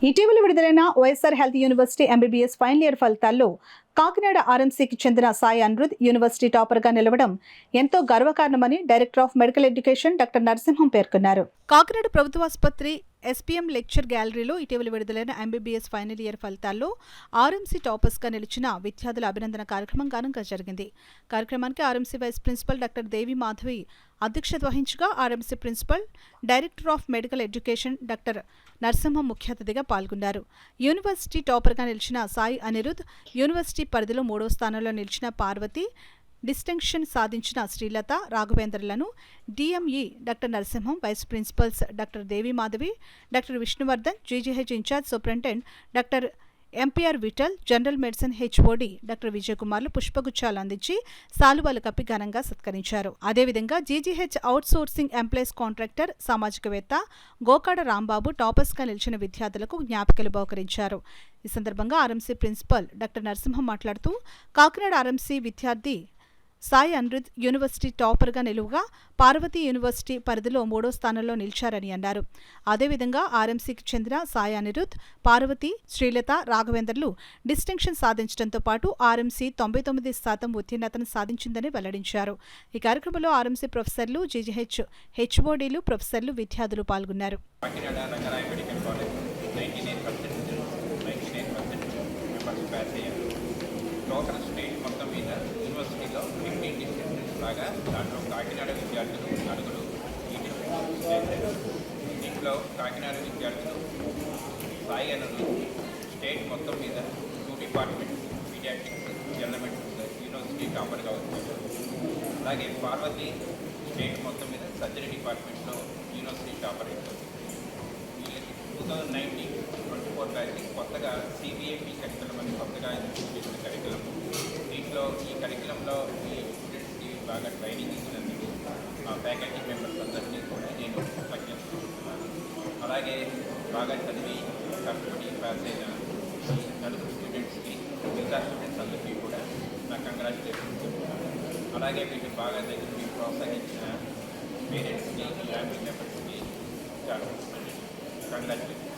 ఇటీవల విడుదలైన YSR health university MBBS final year ఫలితాల్లో కాకినాడ ఆర్ఎంసీకి చెందిన సాయి అనిరుద్ యూనివర్సిటీ టాపర్గా నిలవడం ఎంతో గర్వకారణమని director of medical education doctor Narasimham పేర్కొన్నారు. కాకినాడ ప్రభుత్వ ఆసుపత్రి ఎస్పీఎం లెక్చర్ గ్యాలరీలో ఇటీవల విడుదలైన ఎంబీబీఎస్ ఫైనల్ ఇయర్ ఫలితాల్లో ఆర్ఎంసీ టాపర్స్గా నిలిచిన విద్యార్థుల అభినందన కార్యక్రమం ఘనంగా జరిగింది. కార్యక్రమానికి RMC vice principal doctor Devi Madhavi అధ్యక్షత వహించగా RMC principal, director of medical education doctor Narasimham ముఖ్య అతిథిగా పాల్గొన్నారు. యూనివర్సిటీ టాపర్గా నిలిచిన సాయి అనిరుద్, యూనివర్సిటీ పరిధిలో 3వ స్థానంలో నిలిచిన పార్వతి, డిస్టింక్షన్ సాధించిన శ్రీలత, రాఘవేంద్రలను DME doctor Narasimham, vice principals doctor Devi Madhavi, doctor Vishnuvardhan, GGH incharge superintendent doctor MPR Vittal, general medicine HOD doctor విజయకుమార్లు పుష్పగుచ్చాలు అందించి సాలువాలు కప్పి ఘనంగా సత్కరించారు. అదేవిధంగా GGH outsourcing employees contractor, సామాజికవేత్త గోకాడ రాంబాబు టాపర్స్గా నిలిచిన విద్యార్థులకు జ్ఞాపికలు బహుకరించారు. ఈ సందర్భంగా ఆర్ఎంసీ ప్రిన్సిపల్ డాక్టర్ నరసింహం మాట్లాడుతూ, కాకినాడ ఆర్ఎంసీ విద్యార్థి సాయి అనిరుద్ యూనివర్సిటీ టాపర్గా నిలువగా పార్వతీ యూనివర్సిటీ పరిధిలో 3వ స్థానంలో నిలిచారని అన్నారు. అదేవిధంగా ఆర్ఎంసీకి చెందిన సాయి అనిరుద్, పార్వతి, శ్రీలత, రాఘవేంద్రలు డిస్టింక్షన్ సాధించడంతో పాటు ఆర్ఎంసీ 99% ఉత్తీర్ణతను సాధించిందని వెల్లడించారు. ఈ కార్యక్రమంలో ఆర్ఎంసీ ప్రొఫెసర్లు, జీజీహెచ్ హెచ్ఓడీలు, ప్రొఫెసర్లు, విద్యార్థులు పాల్గొన్నారు. టోటల్ స్టేట్ మొత్తం మీద యూనివర్సిటీలో 15 డిస్ట్రిక్ట్స్ లాగా దాంట్లో కాకినాడ విద్యార్థులు నలుగురు ఈ డిస్ట్రిక్ట్ చేశారు. దీంట్లో కాకినాడ విద్యార్థులు సాయి అనిరుద్ స్టేట్ మొత్తం మీద 2 departments, paediatrics, general medicine university టాపర్గా వచ్చారు. అలాగే పార్వతి స్టేట్ మొత్తం మీద సర్జరీ డిపార్ట్మెంట్లో యూనివర్సిటీ టాపర్ అయ్యారు. వీళ్ళకి 2019-24 బ్యాచ్ కొత్తగా సిబిఎఫి కరికులం అని కొత్తగా చేసిన కరికులం. దీంట్లో ఈ కరికులంలో ఈ స్టూడెంట్స్కి బాగా ట్రైనింగ్ ఇచ్చినందుకు మా ఫ్యాకల్టీ మెంబర్స్ అందరినీ కూడా నేను ప్రజ్ఞిస్తున్నాను. అలాగే బాగా చదివి కష్టపడి పాస్ అయిన ఈ నలుగురు స్టూడెంట్స్కి, మిగతా స్టూడెంట్స్ అందరికీ కూడా నా కంగ్రాచులేషన్స్ చెప్తున్నాను. అలాగే వీళ్ళు బాగా దగ్గరికి ప్రోత్సహించిన పేరెంట్స్కి, ఫ్యామిలీ మెంబర్స్కి చాలా కంగ్రాచులేషన్స్.